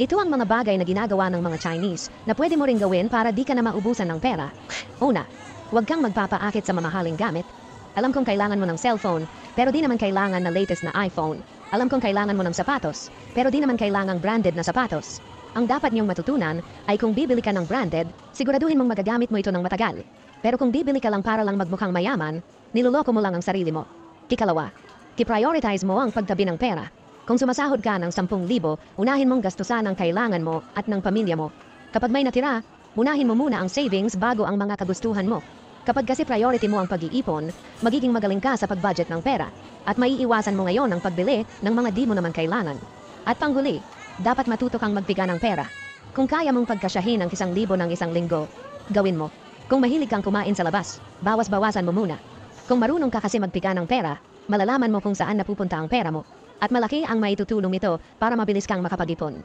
Ito ang mga bagay na ginagawa ng mga Chinese na pwede mo ring gawin para di ka na maubusan ng pera. Una, huwag kang magpapaakit sa mamahaling gamit. Alam kong kailangan mo ng cellphone, pero di naman kailangan na latest na iPhone. Alam kong kailangan mo ng sapatos, pero di naman kailangang branded na sapatos. Ang dapat niyong matutunan ay kung bibili ka ng branded, siguraduhin mong magagamit mo ito ng matagal. Pero kung bibili ka lang para lang magmukhang mayaman, niloloko mo lang ang sarili mo. Ikalawa, i-prioritize mo ang pagtabi ng pera. Kung sumasahod ka ng 10,000, unahin mong gastusan ang kailangan mo at ng pamilya mo. Kapag may natira, unahin mo muna ang savings bago ang mga kagustuhan mo. Kapag kasi priority mo ang pag-iipon, magiging magaling ka sa pag-budget ng pera. At maiiwasan mo ngayon ang pagbili ng mga di mo naman kailangan. At panghuli, dapat matuto kang magpiga ng pera. Kung kaya mong pagkasyahin ang 1,000 ng isang linggo, gawin mo. Kung mahilig kang kumain sa labas, bawas-bawasan mo muna. Kung marunong ka kasi magpiga ng pera, malalaman mo kung saan napupunta ang pera mo. At malaki ang maitutulong nito para mabilis kang makapag-ipon.